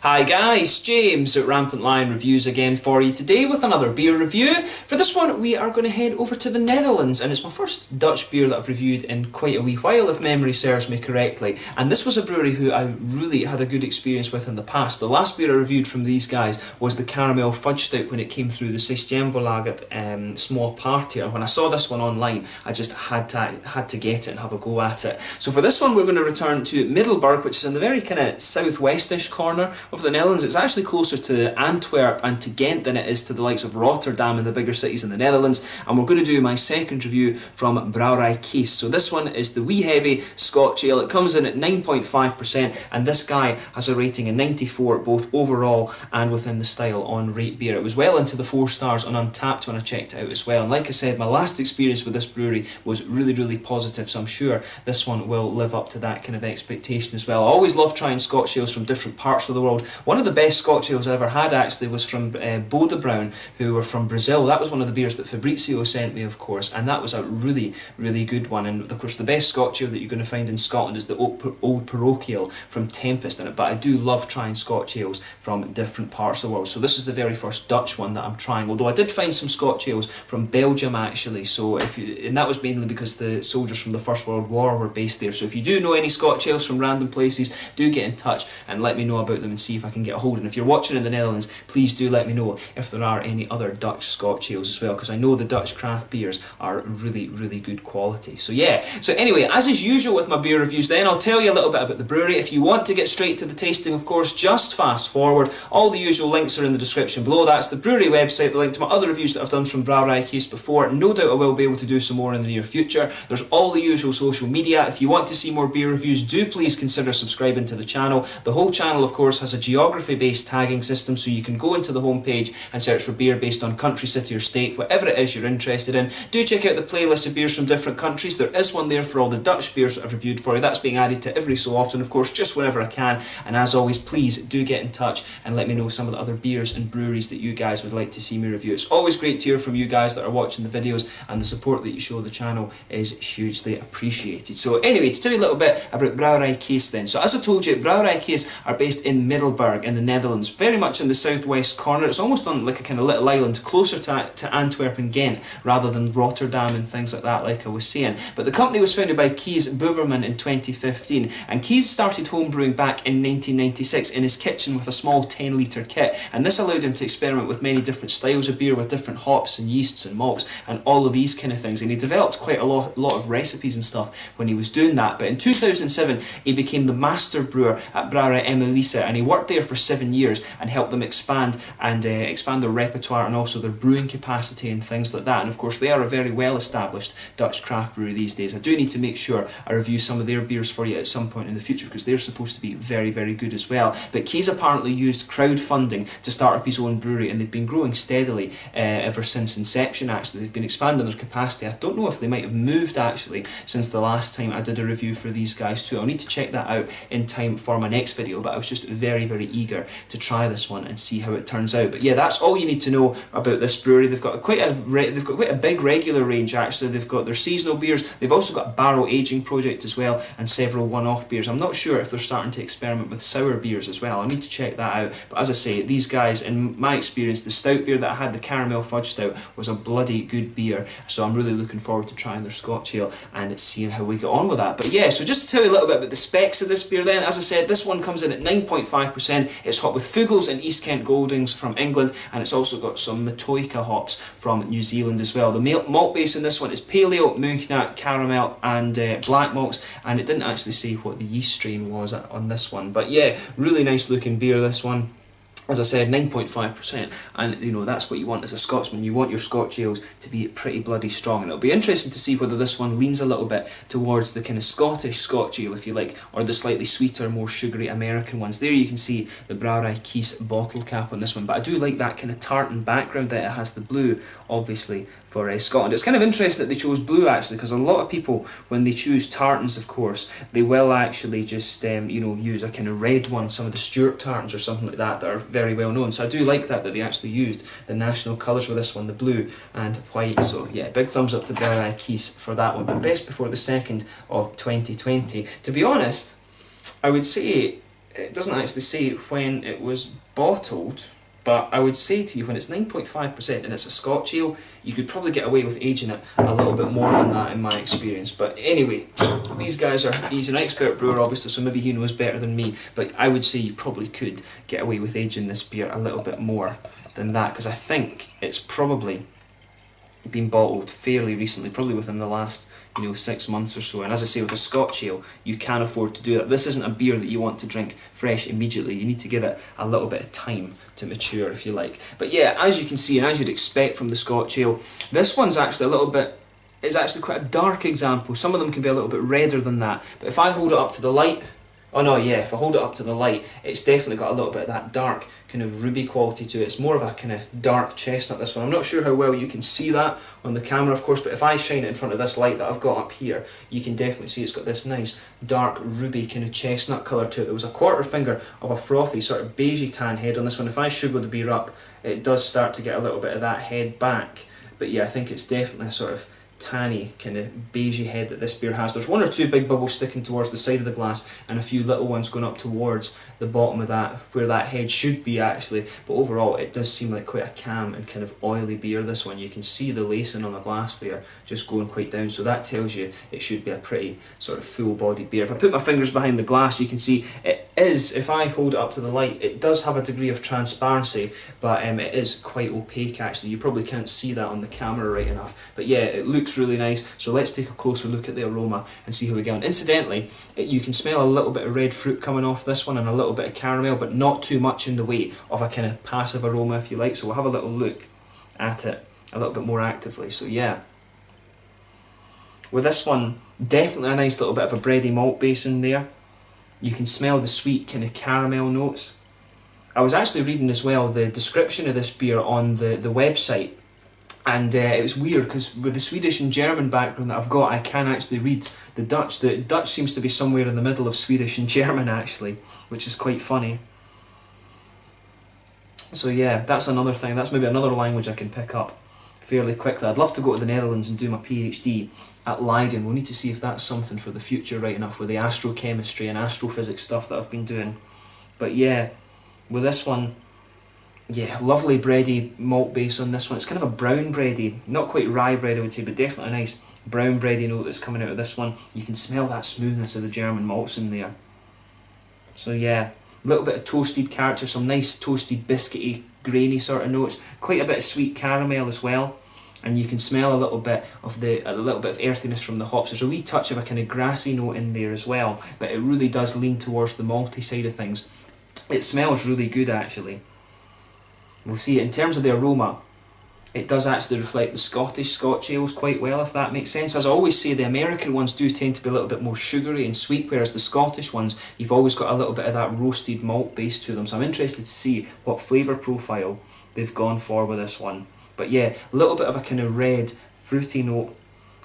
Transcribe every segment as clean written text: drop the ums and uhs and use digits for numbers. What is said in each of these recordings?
Hi guys, James at RampantLionReviews again for you today with another beer review. For this one we are going to head over to the Netherlands, and it's my first Dutch beer that I've reviewed in quite a wee while if memory serves me correctly. And this was a brewery who I really had a good experience with in the past. The last beer I reviewed from these guys was the Caramel Fudge Stout when it came through the Systembolaget small party, and when I saw this one online I just had to get it and have a go at it. So for this one we're going to return to Middelburg, which is in the very kind of southwestish corner of the Netherlands. It's actually closer to Antwerp and to Ghent than it is to the likes of Rotterdam and the bigger cities in the Netherlands. And we're going to do my second review from Brouwerij Kees. So this one is the wee heavy Scotch ale. It comes in at 9.5%, and this guy has a rating of 94 both overall and within the style on Rate Beer. It was well into the 4 stars on Untappd when I checked it out as well. And like I said, my last experience with this brewery was really positive, so I'm sure this one will live up to that kind of expectation as well. I always love trying Scotch ales from different parts of the world. One of the best Scotch ales I ever had actually was from Brown, who were from Brazil. That was one of the beers that Fabrizio sent me, of course, and that was a really good one. And of course the best Scotch ale that you're going to find in Scotland is the Old Parochial from Tempest in it, but I do love trying Scotch ales from different parts of the world. So this is the very first Dutch one that I'm trying, although I did find some Scotch ales from Belgium actually, so and that was mainly because the soldiers from the First World War were based there. So if you do know any Scotch ales from random places, do get in touch and let me know about them and see if I can get a hold. And if you're watching in the Netherlands, please do let me know if there are any other Dutch Scotch ales as well, because I know the Dutch craft beers are really good quality. So yeah, so anyway, as is usual with my beer reviews then, I'll tell you a little bit about the brewery. If you want to get straight to the tasting, of course, just fast forward. All the usual links are in the description below. That's the brewery website, the link to my other reviews that I've done from Brouwerij Kees before. No doubt I will be able to do some more in the near future. There's all the usual social media. If you want to see more beer reviews, do please consider subscribing to the channel. The whole channel, of course, has a geography-based tagging system, so you can go into the homepage and search for beer based on country, city or state, whatever it is you're interested in. Do check out the playlist of beers from different countries. There is one there for all the Dutch beers that I've reviewed for you. That's being added to every so often, of course, just whenever I can. And as always, please do get in touch and let me know some of the other beers and breweries that you guys would like to see me review. It's always great to hear from you guys that are watching the videos, and the support that you show the channel is hugely appreciated. So anyway, to tell you a little bit about Brouwerij Kees then. So as I told you, Brouwerij Kees are based in Middelburg in the Netherlands, very much in the southwest corner. It's almost on like a kind of little island, closer to Antwerp and Ghent rather than Rotterdam and things like that, like I was saying. But the company was founded by Kees Bouwerman in 2015, and Kees started homebrewing back in 1996 in his kitchen with a small 10-litre kit, and this allowed him to experiment with many different styles of beer with different hops and yeasts and malts and all of these kind of things, and he developed quite a lot of recipes and stuff when he was doing that. But in 2007 he became the master brewer at Brouwerij Emelisse, and he worked there for 7 years and helped them expand their repertoire and also their brewing capacity and things like that. And of course they are a very well established Dutch craft brewery these days. I do need to make sure I review some of their beers for you at some point in the future, because they're supposed to be very good as well. But Kees apparently used crowdfunding to start up his own brewery, and they've been growing steadily ever since inception actually. They've been expanding their capacity. I don't know if they might have moved actually since the last time I did a review for these guys too. I'll need to check that out in time for my next video, but I was just very eager to try this one and see how it turns out. But yeah, that's all you need to know about this brewery. They've got quite a big regular range actually. They've got their seasonal beers. They've also got a barrel aging project as well, and several one-off beers. I'm not sure if they're starting to experiment with sour beers as well. I need to check that out. But as I say, these guys, in my experience, the stout beer that I had, the Caramel Fudge Stout, was a bloody good beer. So I'm really looking forward to trying their Scotch ale and seeing how we get on with that. But yeah, so just to tell you a little bit about the specs of this beer then, as I said, this one comes in at 9.5%. It's hopped with Fugels and East Kent Goldings from England, and it's also got some Matoika hops from New Zealand as well. The malt base in this one is Pale Ale, Munknat, Caramel and Black malts, and it didn't actually say what the yeast strain was on this one. But yeah, really nice looking beer, this one. As I said, 9.5%, and you know, that's what you want as a Scotsman. You want your Scotch ales to be pretty bloody strong, and it'll be interesting to see whether this one leans a little bit towards the kind of Scottish Scotch ale, if you like, or the slightly sweeter, more sugary American ones. There you can see the Brouwerij Kees bottle cap on this one, but I do like that kind of tartan background that it has, the blue, obviously, for Scotland. It's kind of interesting that they chose blue actually, because a lot of people, when they choose tartans, of course, they will actually just you know, use a kind of red one, some of the Stuart tartans or something like that are very well known. So I do like that they actually used the national colours for this one, the blue and white. So yeah, big thumbs up to Brouwerij Kees for that one. But best before the 2nd of 2020. To be honest, I would say it doesn't actually say when it was bottled, but I would say to you, when it's 9.5% and it's a Scotch ale, you could probably get away with aging it a little bit more than that in my experience. But anyway, he's an expert brewer obviously, so maybe he knows better than me, but I would say you probably could get away with aging this beer a little bit more than that, because I think it's probably been bottled fairly recently, probably within the last 6 months or so. And as I say, with a Scotch ale, you can afford to do that. This isn't a beer that you want to drink fresh immediately. You need to give it a little bit of time to mature, if you like. But yeah, as you can see, and as you'd expect from the Scotch ale, this one's actually a little bit, is actually quite a dark example. Some of them can be a little bit redder than that. But if I hold it up to the light, oh no, yeah, if I hold it up to the light, it's definitely got a little bit of that dark kind of ruby quality to it. It's more of a kind of dark chestnut, this one. I'm not sure how well you can see that on the camera, of course, but if I shine it in front of this light that I've got up here, you can definitely see it's got this nice dark ruby kind of chestnut colour to it. There was a quarter finger of a frothy sort of beigey tan head on this one. If I sugar the beer up, it does start to get a little bit of that head back. But yeah, I think it's definitely a sort of tanny kind of beigey head that this beer has. There's one or two big bubbles sticking towards the side of the glass and a few little ones going up towards the bottom of that, where that head should be actually, but overall it does seem like quite a calm and kind of oily beer, this one. You can see the lacing on the glass there just going quite down, so that tells you it should be a pretty sort of full bodied beer. If I put my fingers behind the glass, you can see it is, if I hold it up to the light, it does have a degree of transparency, but it is quite opaque actually. You probably can't see that on the camera right enough, but yeah, it looks really nice. So let's take a closer look at the aroma and see how we get on. Incidentally, you can smell a little bit of red fruit coming off this one and a little bit of caramel, but not too much in the way of a kind of passive aroma, if you like. So we'll have a little look at it a little bit more actively. So yeah, with this one, definitely a nice little bit of a bready malt base in there. You can smell the sweet kind of caramel notes. I was actually reading as well the description of this beer on the website, and it was weird because with the Swedish and German background that I've got, I can actually read the Dutch. The Dutch seems to be somewhere in the middle of Swedish and German actually, which is quite funny. So yeah, that's another thing. That's maybe another language I can pick up fairly quickly. I'd love to go to the Netherlands and do my PhD at Leiden. We'll need to see if that's something for the future right enough with the astrochemistry and astrophysics stuff that I've been doing. But yeah, with this one, yeah, lovely bready malt base on this one. It's kind of a brown bready, not quite rye bread I would say, but definitely a nice brown bready note that's coming out of this one. You can smell that smoothness of the German malts in there. So yeah, a little bit of toasted character, some nice toasted biscuity, grainy sort of notes. Quite a bit of sweet caramel as well. And you can smell a little bit of earthiness from the hops. There's a wee touch of a kind of grassy note in there as well, but it really does lean towards the malty side of things. It smells really good actually. We'll see, in terms of the aroma, it does actually reflect the Scottish Scotch ales quite well, if that makes sense. As I always say, the American ones do tend to be a little bit more sugary and sweet, whereas the Scottish ones, you've always got a little bit of that roasted malt base to them. So I'm interested to see what flavour profile they've gone for with this one. But yeah, a little bit of a kind of red, fruity note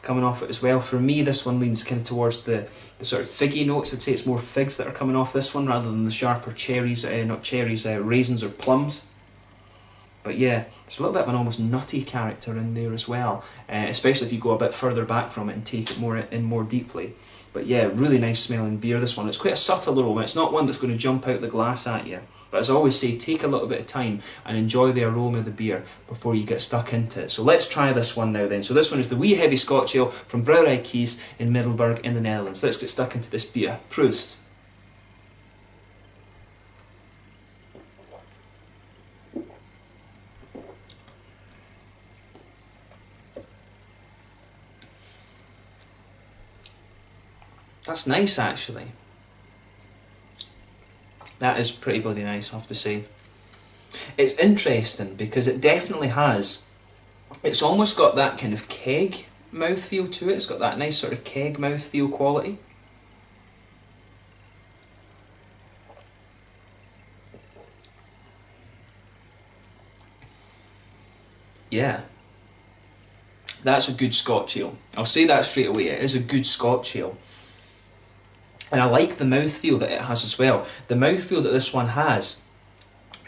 coming off it as well. For me, this one leans kind of towards the sort of figgy notes. I'd say it's more figs that are coming off this one rather than the sharper cherries, not cherries, raisins or plums. But yeah, there's a little bit of an almost nutty character in there as well, especially if you go a bit further back from it and take it more deeply. But yeah, really nice smelling beer, this one. It's quite a subtle aroma. It's not one that's going to jump out the glass at you. But as I always say, take a little bit of time and enjoy the aroma of the beer before you get stuck into it. So let's try this one now then. So this one is the Wee Heavy Scotch Ale from Brouwerij Kees in Middelburg in the Netherlands. Let's get stuck into this beer. Proost. That's nice actually. That is pretty bloody nice, I have to say. It's interesting because it definitely has, it's almost got that kind of keg mouthfeel to it. It's got that nice sort of keg mouthfeel quality. Yeah. That's a good Scotch ale. I'll say that straight away. It is a good Scotch ale. And I like the mouthfeel that it has as well. The mouthfeel that this one has,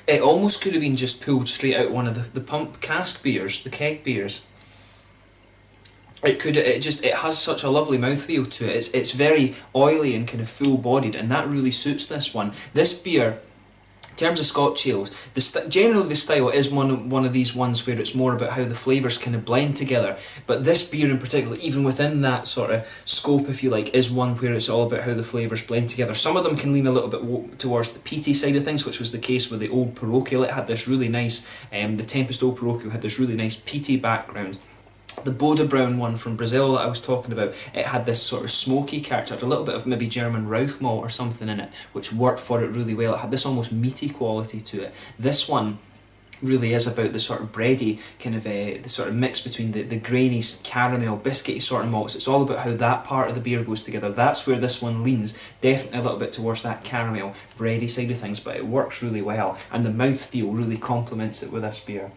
it almost could have been just pulled straight out one of the pump cask beers, the keg beers. it has such a lovely mouthfeel to it. It's very oily and kind of full bodied, and that really suits this one. This beer, in terms of Scotch ales, generally the style is one of these ones where it's more about how the flavours kind of blend together. But this beer in particular, even within that sort of scope, if you like, is one where it's all about how the flavours blend together. Some of them can lean a little bit towards the peaty side of things, which was the case with the Old Parochial. It had this really nice, the Tempest Old Parochial had this really nice peaty background. The Boda Brown one from Brazil that I was talking about, it had this sort of smoky character, had a little bit of maybe German Rauch malt or something in it, which worked for it really well. It had this almost meaty quality to it. This one really is about the sort of bready, kind of the sort of mix between the grainy, caramel, biscuity sort of malts. It's all about how that part of the beer goes together. That's where this one leans, definitely a little bit towards that caramel, bready side of things, but it works really well, and the mouthfeel really complements it with this beer.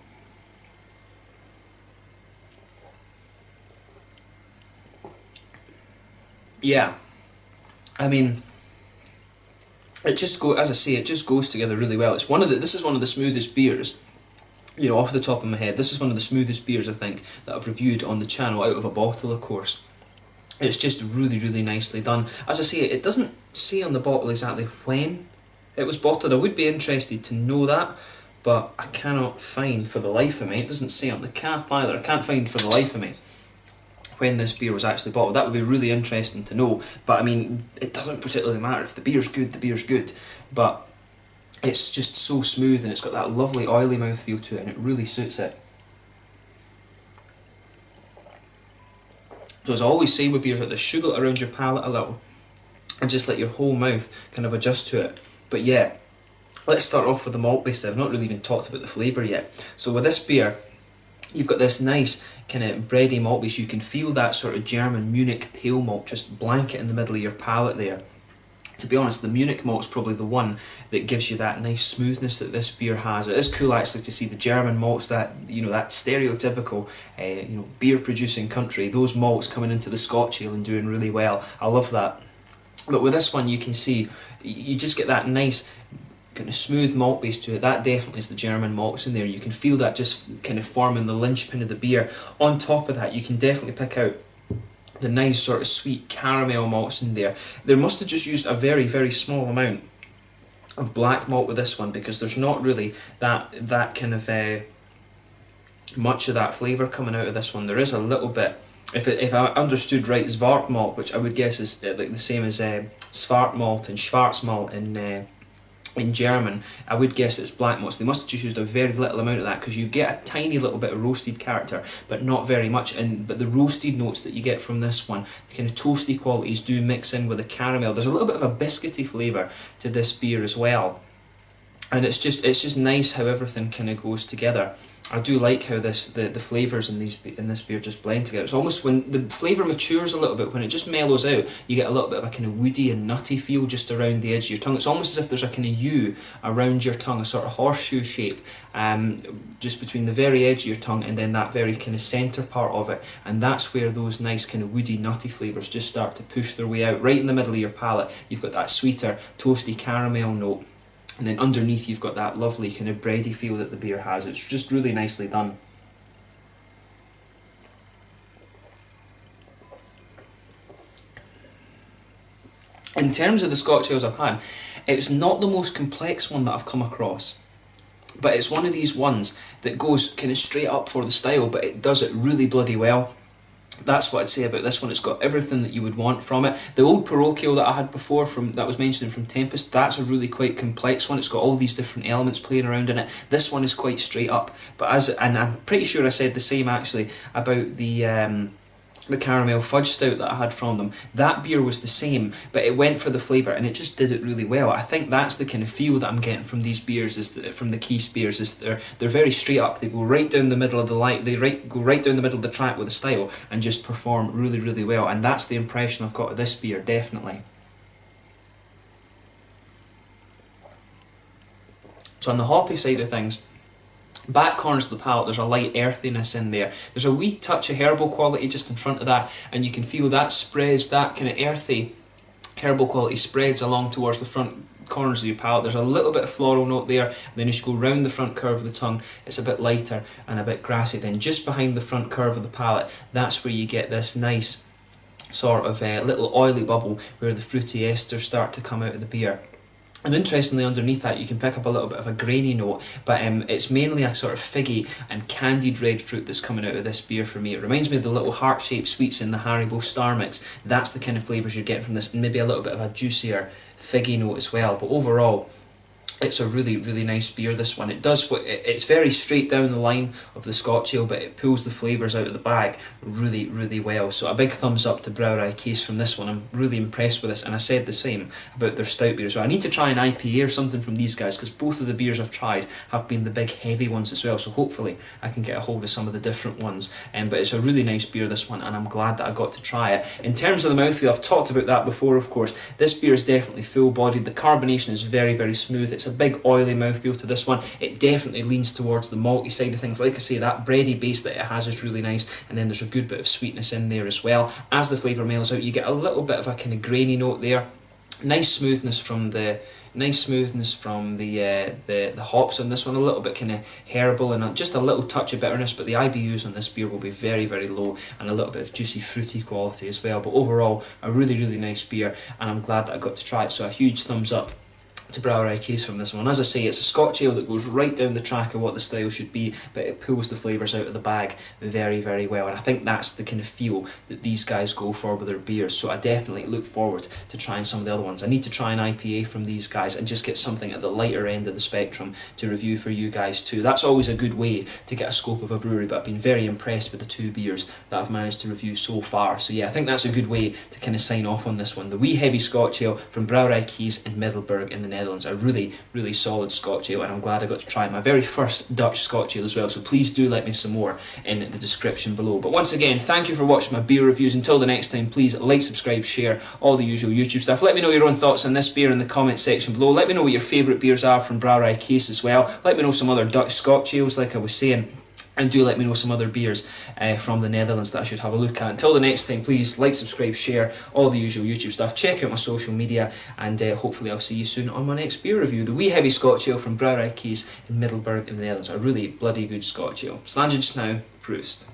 Yeah, I mean, as I say, it just goes together really well. This is one of the smoothest beers, you know, off the top of my head. This is one of the smoothest beers I think that I've reviewed on the channel, out of a bottle, of course. It's just really, really nicely done. As I say, it doesn't say on the bottle exactly when it was bottled. I would be interested to know that, but I cannot find for the life of me. It doesn't say on the cap either. I can't find for the life of me when this beer was actually bottled. That would be really interesting to know, but I mean, it doesn't particularly matter. If the beer's good, the beer's good, but it's just so smooth, and it's got that lovely oily mouthfeel to it, and it really suits it. So as I always say with beers like this, sugar it around your palate a little, and just let your whole mouth kind of adjust to it. But yeah, let's start off with the malt base. I've not really even talked about the flavour yet. So with this beer, you've got this nice kind of bready malt base. You can feel that sort of German Munich pale malt just blanket in the middle of your palate there. To be honest, the Munich malt's probably the one that gives you that nice smoothness that this beer has. It is cool actually to see the German malts, that, you know, that stereotypical you know, beer producing country, those malts coming into the Scotch ale and doing really well. I love that. But with this one, you can see you just get that nice kind of smooth malt base to it. That definitely is the German malts in there. You can feel that just kind of forming the linchpin of the beer. On top of that, you can definitely pick out the nice sort of sweet caramel malts in there. They must have just used a very, very small amount of black malt with this one, because there's not really that kind of much of that flavour coming out of this one. There is a little bit, if I understood right, Svark malt, which I would guess is like the same as Svark malt and Schwarzmalt in German. I would guess it's black malts. They must have just used a very little amount of that, because you get a tiny little bit of roasted character, but not very much. But the roasted notes that you get from this one, the kind of toasty qualities, do mix in with the caramel. There's a little bit of a biscuity flavour to this beer as well, and it's just nice how everything kind of goes together. I do like how the flavours in this beer just blend together. It's almost, when the flavour matures a little bit, when it just mellows out, you get a little bit of a kind of woody and nutty feel just around the edge of your tongue. It's almost as if there's a kind of U around your tongue, a sort of horseshoe shape, just between the very edge of your tongue and then that very kind of centre part of it. And that's where those nice kind of woody, nutty flavours just start to push their way out. Right in the middle of your palate, you've got that sweeter, toasty caramel note. And then underneath you've got that lovely kind of bready feel that the beer has. It's just really nicely done. In terms of the Scotch ales I've had, it's not the most complex one that I've come across. But it's one of these ones that goes kind of straight up for the style, but it does it really bloody well. That's what I'd say about this one. It's got everything that you would want from it. The Old Parochial that I had before, that was mentioned from Tempest, that's a really quite complex one. It's got all these different elements playing around in it. This one is quite straight up. And I'm pretty sure I said the same actually about the caramel fudge stout that I had from them. That beer was the same, but it went for the flavour and it just did it really well. I think that's the kind of feel that I'm getting from these beers, from the Kees beers, is they're very straight up. They go right down the middle of the line. Go right down the middle of the track with the style and just perform really, really well. And that's the impression I've got of this beer, definitely. So on the hoppy side of things, back corners of the palate, there's a light earthiness in there. There's a wee touch of herbal quality just in front of that, and you can feel that spreads, that kind of earthy herbal quality spreads along towards the front corners of your palate. There's a little bit of floral note there, and then as you go round the front curve of the tongue, it's a bit lighter and a bit grassy. Then just behind the front curve of the palate, that's where you get this nice sort of little oily bubble where the fruity esters start to come out of the beer. And interestingly, underneath that you can pick up a little bit of a grainy note, but it's mainly a sort of figgy and candied red fruit that's coming out of this beer for me. It reminds me of the little heart-shaped sweets in the Haribo Star Mix. That's the kind of flavours you're getting from this, and maybe a little bit of a juicier figgy note as well. But overall, it's a really, really nice beer, this one. It's very straight down the line of the Scotch ale, but it pulls the flavours out of the bag really, really well. So a big thumbs up to Brouwerij Kees from this one. I'm really impressed with this, and I said the same about their stout beer as well. I need to try an IPA or something from these guys, because both of the beers I've tried have been the big heavy ones as well, so hopefully I can get a hold of some of the different ones. But it's a really nice beer, this one, and I'm glad that I got to try it. In terms of the mouthfeel, I've talked about that before, of course. This beer is definitely full-bodied. The carbonation is very, very smooth. It's a big oily mouthfeel to this one. It definitely leans towards the malty side of things. Like I say, that bready base that it has is really nice, and then there's a good bit of sweetness in there as well. As the flavour mellows out, you get a little bit of a kind of grainy note there. Nice smoothness from the hops on this one, a little bit kind of herbal and just a little touch of bitterness, but the IBUs on this beer will be very, very low, and a little bit of juicy fruity quality as well. But overall, a really, really nice beer, and I'm glad that I got to try it, so a huge thumbs up to Brouwerij Kees from this one. As I say, it's a Scotch ale that goes right down the track of what the style should be, but it pulls the flavours out of the bag very, very well, and I think that's the kind of feel that these guys go for with their beers, so I definitely look forward to trying some of the other ones. I need to try an IPA from these guys and just get something at the lighter end of the spectrum to review for you guys too. That's always a good way to get a scope of a brewery, but I've been very impressed with the two beers that I've managed to review so far. So yeah, I think that's a good way to kind of sign off on this one. The wee heavy Scotch ale from Brouwerij Kees in Middelburg in the Netherlands. A really, really solid Scotch ale, and I'm glad I got to try my very first Dutch Scotch ale as well, so please do let me some more in the description below. But once again, thank you for watching my beer reviews. Until the next time, please like, subscribe, share, all the usual YouTube stuff. Let me know your own thoughts on this beer in the comment section below. Let me know what your favourite beers are from Brouwerij Kees as well. Let me know some other Dutch Scotch ales, like I was saying. And do let me know some other beers from the Netherlands that I should have a look at. Until the next time, please like, subscribe, share, all the usual YouTube stuff. Check out my social media, and hopefully I'll see you soon on my next beer review. The wee heavy Scotch ale from Brouwerij Kees in Middelburg in the Netherlands. A really bloody good Scotch ale. Slange just now, Proust.